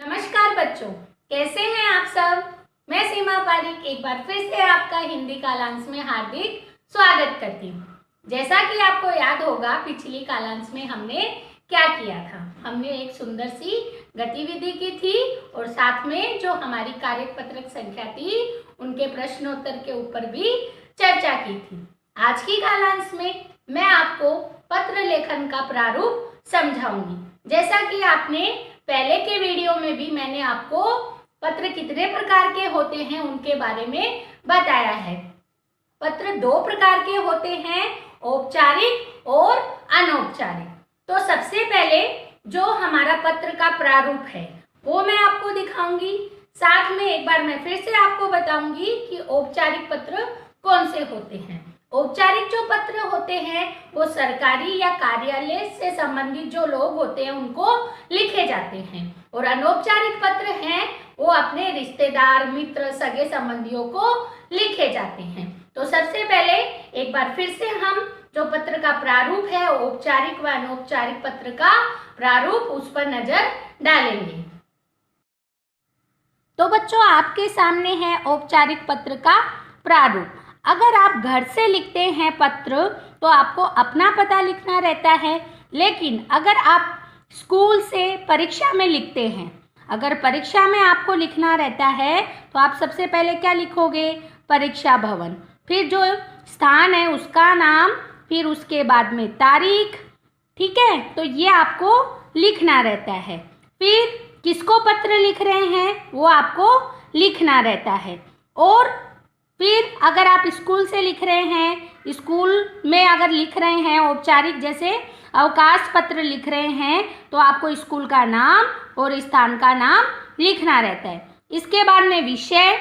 नमस्कार बच्चों, कैसे हैं आप सब। मैं सीमा पारिक एक बार फिर से आपका हिंदी कालांश में हार्दिक स्वागत करती हूँ। जैसा कि आपको याद होगा, पिछली कालांश में हमने क्या किया था। हमने एक सुंदर सी गतिविधि की थी और साथ में जो हमारी कार्यपत्रक संख्या थी उनके प्रश्नोत्तर के ऊपर भी चर्चा की थी। आज की कालांश में मैं आपको पत्र लेखन का प्रारूप समझाऊंगी। जैसा कि आपने पहले के वीडियो में भी मैंने आपको पत्र कितने प्रकार के होते हैं उनके बारे में बताया है। पत्र दो प्रकार के होते हैं, औपचारिक और अनौपचारिक। तो सबसे पहले जो हमारा पत्र का प्रारूप है वो मैं आपको दिखाऊंगी। साथ में एक बार मैं फिर से आपको बताऊंगी कि औपचारिक पत्र कौन से होते हैं। औपचारिक जो पत्र होते हैं वो सरकारी या कार्यालय से संबंधित जो लोग होते हैं उनको लिखे जाते हैं, और अनौपचारिक पत्र हैं वो अपने रिश्तेदार, मित्र, सगे संबंधियों को लिखे जाते हैं। तो सबसे पहले एक बार फिर से हम जो पत्र का प्रारूप है, औपचारिक व अनौपचारिक पत्र का प्रारूप, उस पर नजर डालेंगे। तो बच्चों, आपके सामने है औपचारिक पत्र का प्रारूप। अगर आप घर से लिखते हैं पत्र तो आपको अपना पता लिखना रहता है, लेकिन अगर आप स्कूल से परीक्षा में लिखते हैं, अगर परीक्षा में आपको लिखना रहता है तो आप सबसे पहले क्या लिखोगे? परीक्षा भवन, फिर जो स्थान है उसका नाम, फिर उसके बाद में तारीख। ठीक है, तो ये आपको लिखना रहता है। फिर किसको पत्र लिख रहे हैं वो आपको लिखना रहता है। और फिर अगर आप स्कूल से लिख रहे हैं, स्कूल में अगर लिख रहे हैं औपचारिक, जैसे अवकाश पत्र लिख रहे हैं, तो आपको स्कूल का नाम और स्थान का नाम लिखना रहता है। इसके बाद में विषय,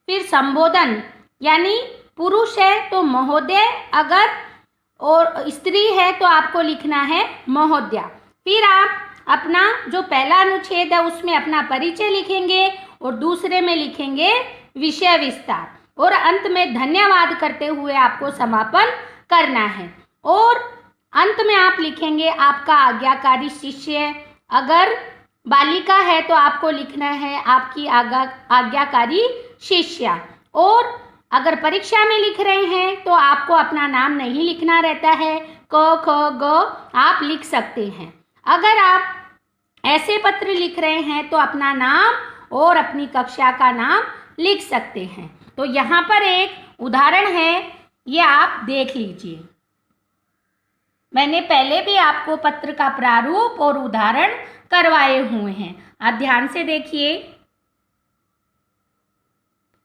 फिर संबोधन, यानी पुरुष है तो महोदय, अगर और स्त्री है तो आपको लिखना है महोदया। फिर आप अपना जो पहला अनुच्छेद है उसमें अपना परिचय लिखेंगे और दूसरे में लिखेंगे विषय विस्तार, और अंत में धन्यवाद करते हुए आपको समापन करना है। और अंत में आप लिखेंगे आपका आज्ञाकारी शिष्य, अगर बालिका है तो आपको लिखना है आपकी आज्ञाकारी शिष्या। और अगर परीक्षा में लिख रहे हैं तो आपको अपना नाम नहीं लिखना रहता है, क ख ग आप लिख सकते हैं। अगर आप ऐसे पत्र लिख रहे हैं तो अपना नाम और अपनी कक्षा का नाम लिख सकते हैं। तो यहाँ पर एक उदाहरण है, ये आप देख लीजिए। मैंने पहले भी आपको पत्र का प्रारूप और उदाहरण करवाए हुए हैं, आप ध्यान से देखिए।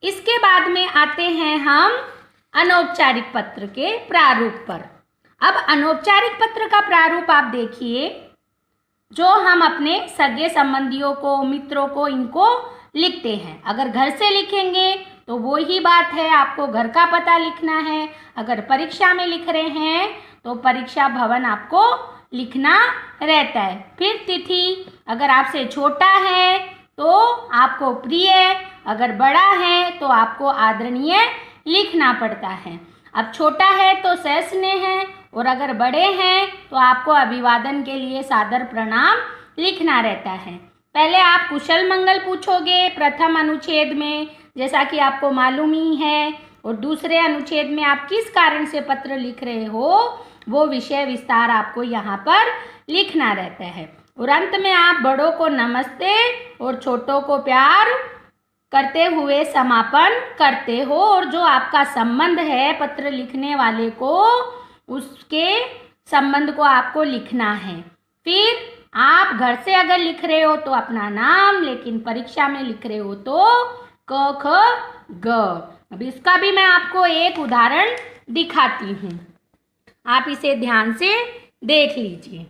इसके बाद में आते हैं हम अनौपचारिक पत्र के प्रारूप पर। अब अनौपचारिक पत्र का प्रारूप आप देखिए, जो हम अपने सगे संबंधियों को, मित्रों को, इनको लिखते हैं। अगर घर से लिखेंगे तो वो ही बात है, आपको घर का पता लिखना है। अगर परीक्षा में लिख रहे हैं तो परीक्षा भवन आपको लिखना रहता है। फिर तिथि, अगर आपसे छोटा है तो आपको प्रिय, अगर बड़ा है तो आपको आदरणीय लिखना पड़ता है। अब छोटा है तो सस्नेह है, और अगर बड़े हैं तो आपको अभिवादन के लिए सादर प्रणाम लिखना रहता है। पहले आप कुशल मंगल पूछोगे प्रथम अनुच्छेद में, जैसा कि आपको मालूम ही है, और दूसरे अनुच्छेद में आप किस कारण से पत्र लिख रहे हो वो विषय विस्तार आपको यहाँ पर लिखना रहता है। और अंत में आप बड़ों को नमस्ते और छोटों को प्यार करते हुए समापन करते हो, और जो आपका संबंध है पत्र लिखने वाले को, उसके संबंध को आपको लिखना है। फिर आप घर से अगर लिख रहे हो तो अपना नाम, लेकिन परीक्षा में लिख रहे हो तो क ख ग। अब इसका भी मैं आपको एक उदाहरण दिखाती हूँ, आप इसे ध्यान से देख लीजिए।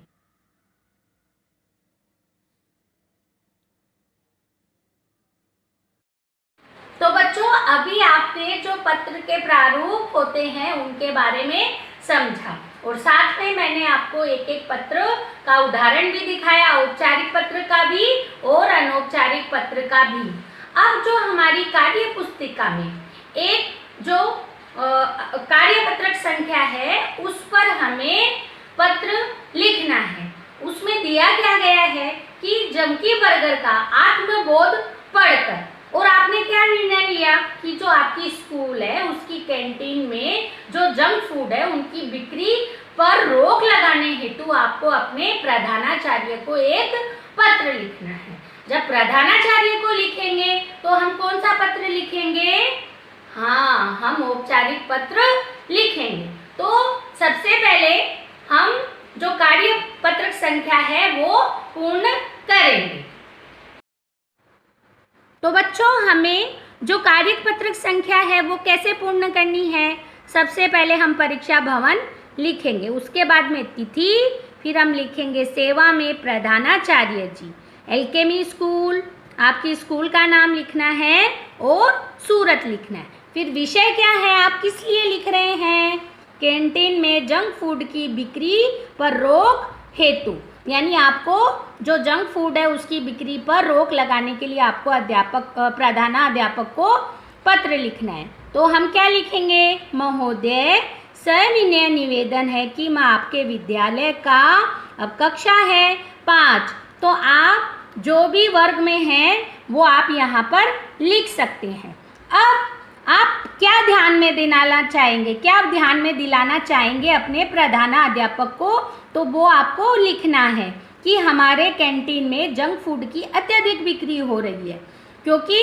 तो बच्चों, अभी आपने जो पत्र के प्रारूप होते हैं उनके बारे में समझा, और साथ में मैंने आपको एक एक पत्र का उदाहरण भी दिखाया, औपचारिक पत्र का भी और अनौपचारिक पत्र का भी। अब जो हमारी कार्य पुस्तिका में एक जो कार्यपत्रक संख्या है उस पर हमें पत्र लिखना है। उसमें दिया क्या गया है कि जंकी बर्गर का आत्मबोध पढ़कर। और आपने क्या निर्णय लिया कि जो आपकी स्कूल है उसकी कैंटीन में जो जंक फूड है उनकी बिक्री पर रोक लगाने हेतु आपको अपने प्रधानाचार्य को एक पत्र लिखना है। जब प्रधानाचार्य को लिखेंगे तो हम कौन सा पत्र लिखेंगे? हाँ, हम औपचारिक पत्र लिखेंगे। तो सबसे पहले हम जो कार्य पत्रक संख्या है वो पूर्ण करेंगे। तो बच्चों, हमें जो कार्य पत्रक संख्या है वो कैसे पूर्ण करनी है? सबसे पहले हम परीक्षा भवन लिखेंगे, उसके बाद में तिथि, फिर हम लिखेंगे सेवा में प्रधानाचार्य जी, एल्केमी स्कूल, आपकी स्कूल का नाम लिखना है और सूरत लिखना है। फिर विषय क्या है, आप किस लिए लिख रहे हैं? कैंटीन में जंक फूड की बिक्री पर रोक हेतु, यानी आपको जो जंक फूड है उसकी बिक्री पर रोक लगाने के लिए आपको प्रधानाध्यापक को पत्र लिखना है। तो हम क्या लिखेंगे? महोदय, सविनय निवेदन है कि मैं आपके विद्यालय का, अब कक्षा है 5, तो आप जो भी वर्ग में हैं वो आप यहाँ पर लिख सकते हैं। अब आप क्या ध्यान में दिलाना चाहेंगे, क्या आप ध्यान में दिलाना चाहेंगे अपने प्रधानाध्यापक को? तो वो आपको लिखना है कि हमारे कैंटीन में जंक फूड की अत्यधिक बिक्री हो रही है, क्योंकि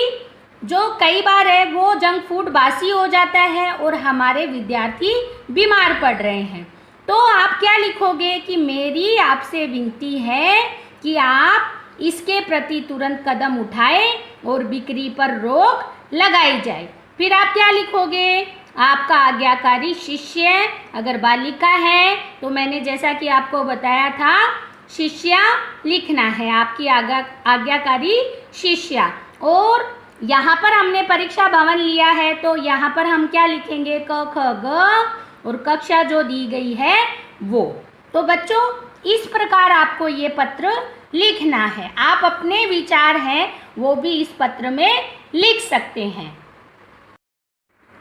जो कई बार है वो जंक फूड बासी हो जाता है और हमारे विद्यार्थी बीमार पड़ रहे हैं। तो आप क्या लिखोगे कि मेरी आपसे विनती है कि आप इसके प्रति तुरंत कदम उठाएं और बिक्री पर रोक लगाई जाए। फिर आप क्या लिखोगे? आपका आज्ञाकारी शिष्य, अगर बालिका है तो मैंने जैसा कि आपको बताया था शिष्या लिखना है, आपकी आज्ञाकारी शिष्या। और यहाँ पर हमने परीक्षा भवन लिया है तो यहाँ पर हम क्या लिखेंगे? क ख ग और कक्षा जो दी गई है वो। तो बच्चों, इस प्रकार आपको ये पत्र लिखना है। आप अपने विचार हैं वो भी इस पत्र में लिख सकते हैं।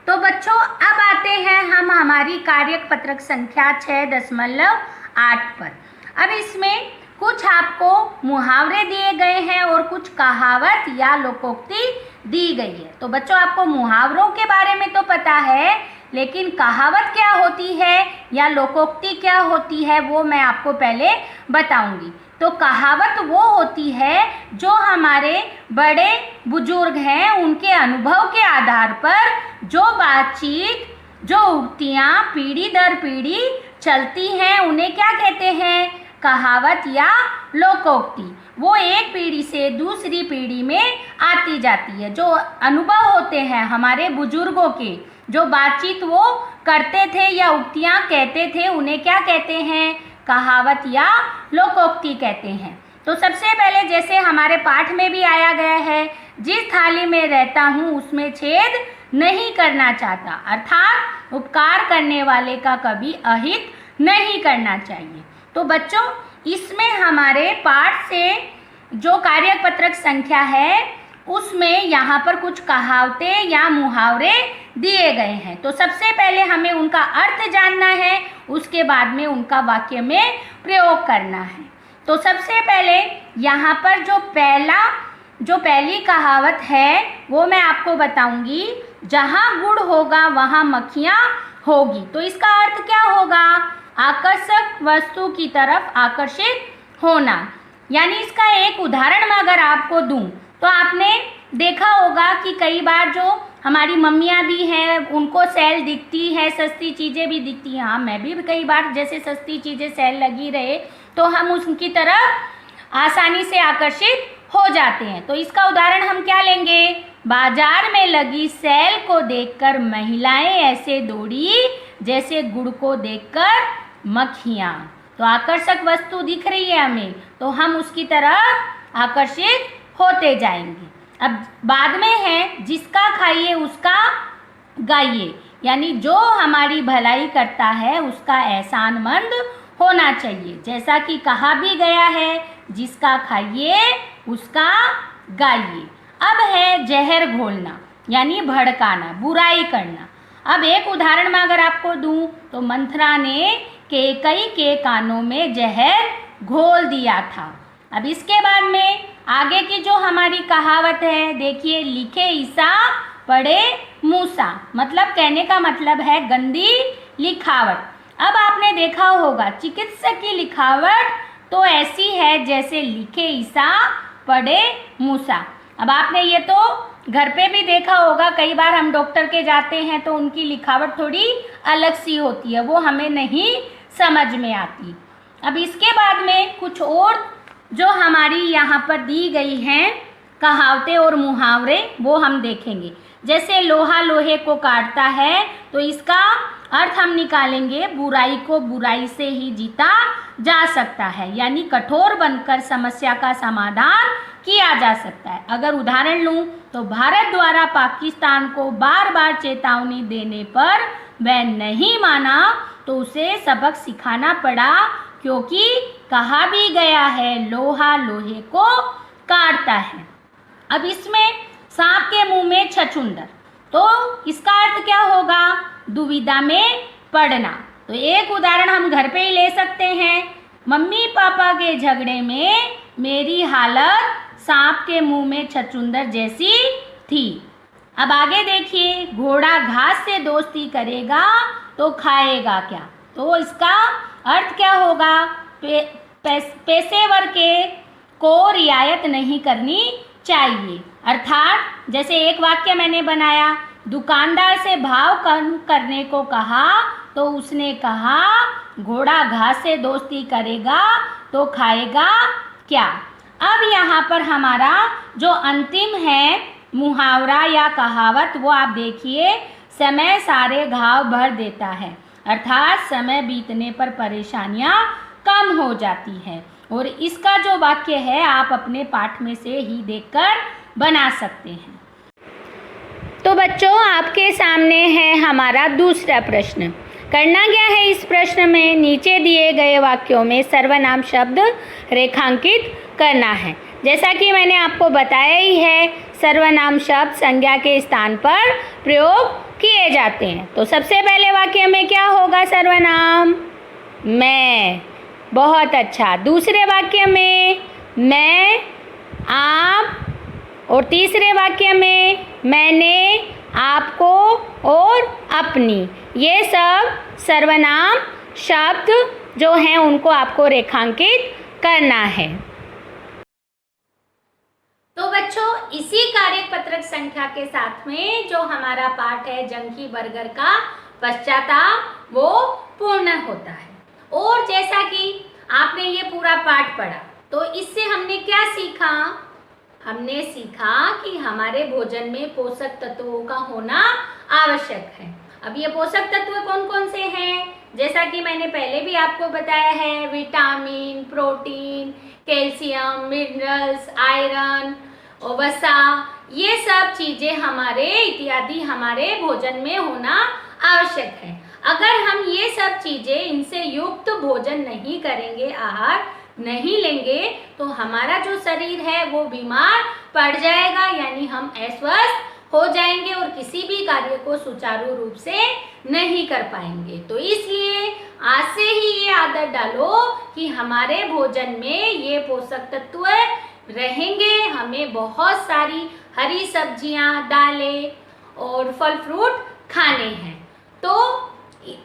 तो बच्चों, अब आते हैं हम हमारी कार्यक पत्रक संख्या 6.8 पर। अब इसमें कुछ आपको मुहावरे दिए गए हैं और कुछ कहावत या लोकोक्ति दी गई है। तो बच्चों, आपको मुहावरों के बारे में तो पता है, लेकिन कहावत क्या होती है या लोकोक्ति क्या होती है वो मैं आपको पहले बताऊंगी। तो कहावत वो होती है जो हमारे बड़े बुजुर्ग हैं उनके अनुभव के आधार पर जो बातचीत, जो उक्तियाँ पीढ़ी दर पीढ़ी चलती हैं उन्हें क्या कहते हैं? कहावत या लोकोक्ति। वो एक पीढ़ी से दूसरी पीढ़ी में आती जाती है। जो अनुभव होते हैं हमारे बुजुर्गों के, जो बातचीत वो करते थे या उक्तियाँ कहते थे, उन्हें क्या कहते हैं? कहावत या लोकोक्ति कहते हैं। तो सबसे पहले जैसे हमारे पाठ में भी आया गया है, जिस थाली में रहता हूँ उसमें छेद नहीं करना चाहता, अर्थात उपकार करने वाले का कभी अहित नहीं करना चाहिए। तो बच्चों, इसमें हमारे पाठ से जो कार्यक पत्रक संख्या है उसमें यहाँ पर कुछ कहावतें या मुहावरे दिए गए हैं। तो सबसे पहले हमें उनका अर्थ जानना है, उसके बाद में उनका वाक्य में प्रयोग करना है। तो सबसे पहले यहाँ पर जो पहली कहावत है वो मैं आपको बताऊंगी, जहाँ गुड़ होगा वहाँ मक्खियाँ होगी। तो इसका अर्थ क्या होगा? आकर्षक वस्तु की तरफ आकर्षित होना। यानी इसका एक उदाहरण मैं अगर आपको दूं तो आपने देखा होगा कि कई बार जो हमारी मम्मियाँ भी हैं उनको सेल दिखती है, सस्ती चीज़ें भी दिखती हैं। हाँ, मैं भी कई बार जैसे सस्ती चीज़ें सेल लगी रहे तो हम उनकी तरफ आसानी से आकर्षित हो जाते हैं। तो इसका उदाहरण हम क्या लेंगे? बाजार में लगी सेल को देखकर महिलाएं ऐसे दौड़ी जैसे गुड़ को देखकर मक्खियाँ। तो आकर्षक वस्तु दिख रही है हमें तो हम उसकी तरफ आकर्षित होते जाएंगे। अब बाद में है, जिसका खाइए उसका गाइए, यानी जो हमारी भलाई करता है उसका एहसानमंद होना चाहिए। जैसा कि कहा भी गया है, जिसका खाइए उसका गाइए। अब है जहर घोलना, यानी भड़काना, बुराई करना। अब एक उदाहरण मैं अगर आपको दूं तो मंथरा ने केकई के कानों में जहर घोल दिया था। अब इसके बाद में आगे की जो हमारी कहावत है, देखिए, लिखे ईसा पढ़े मूसा, मतलब कहने का मतलब है गंदी लिखावट। अब आपने देखा होगा चिकित्सक की लिखावट तो ऐसी है जैसे लिखे ईसा पढ़े मूसा। अब आपने ये तो घर पे भी देखा होगा, कई बार हम डॉक्टर के जाते हैं तो उनकी लिखावट थोड़ी अलग सी होती है, वो हमें नहीं समझ में आती। अब इसके बाद में कुछ और जो हमारी यहाँ पर दी गई हैं कहावतें और मुहावरे, वो हम देखेंगे। जैसे लोहा लोहे को काटता है, तो इसका अर्थ हम निकालेंगे, बुराई को बुराई से ही जीता जा सकता है, यानी कठोर बनकर समस्या का समाधान किया जा सकता है। अगर उदाहरण लूँ तो भारत द्वारा पाकिस्तान को बार बार चेतावनी देने पर वह नहीं माना तो उसे सबक सिखाना पड़ा, क्योंकि कहा भी गया है लोहा लोहे को काटता है। अब इसमें सांप के मुंह में छछूंदर, तो इसका अर्थ क्या होगा? दुविधा में पड़ना। तो एक उदाहरण हम घर पे ही ले सकते हैं, मम्मी पापा के झगड़े में मेरी हालत सांप के मुंह में छछूंदर जैसी थी। अब आगे देखिए, घोड़ा घास से दोस्ती करेगा तो खाएगा क्या? तो इसका अर्थ क्या होगा? पेशेवर को रियायत नहीं करनी चाहिए। अर्थात जैसे एक वाक्य मैंने बनाया, दुकानदार से भाव कम करने को कहा तो उसने कहा घोड़ा घास से दोस्ती करेगा तो खाएगा क्या? अब यहाँ पर हमारा जो अंतिम है मुहावरा या कहावत, वो आप देखिए, समय सारे घाव भर देता है। अर्थात समय बीतने पर परेशानियाँ कम हो जाती हैं। और इसका जो वाक्य है आप अपने पाठ में से ही देखकर बना सकते हैं। तो बच्चों, आपके सामने है हमारा दूसरा प्रश्न। करना क्या है इस प्रश्न में? नीचे दिए गए वाक्यों में सर्वनाम शब्द रेखांकित करना है। जैसा कि मैंने आपको बताया ही है, सर्वनाम शब्द संज्ञा के स्थान पर प्रयोग किए जाते हैं। तो सबसे पहले वाक्य में क्या होगा? सर्वनाम मैं। बहुत अच्छा। दूसरे वाक्य में मैं, आप, और तीसरे वाक्य में मैंने, आपको और अपनी। ये सब सर्वनाम शब्द जो हैं उनको आपको रेखांकित करना है। तो बच्चों, इसी कार्यपत्रक संख्या के साथ में जो हमारा पाठ है जंकी बर्गर का पश्चाताप, वो पूर्ण होता है। और जैसा कि आपने ये पूरा पाठ पढ़ा, तो इससे हमने क्या सीखा? हमने सीखा कि हमारे भोजन में पोषक तत्वों का होना आवश्यक है। अब ये पोषक तत्व कौन कौन से हैं? जैसा कि मैंने पहले भी आपको बताया है, vitamin, protein, calcium, minerals, iron और वसा, ये सब चीज़ें इत्यादि हमारे भोजन में होना आवश्यक है। अगर हम ये सब चीज़ें, इनसे युक्त भोजन नहीं करेंगे, आहार नहीं लेंगे, तो हमारा जो शरीर है वो बीमार पड़ जाएगा, यानी हम अस्वस्थ हो जाएंगे और किसी भी कार्य को सुचारू रूप से नहीं कर पाएंगे। तो इसलिए आज से ही ये आदत डालो कि हमारे भोजन में ये पोषक तत्व रहेंगे। हमें बहुत सारी हरी सब्जियां, दालें और फल फ्रूट खाने हैं। तो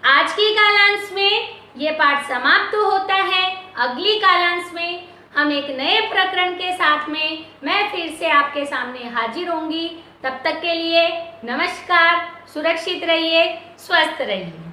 आज की कालांश में ये पाठ समाप्त होता है। अगली कालांश में हम एक नए प्रकरण के साथ में मैं फिर से आपके सामने हाजिर होंगी। तब तक के लिए नमस्कार, सुरक्षित रहिए, स्वस्थ रहिए।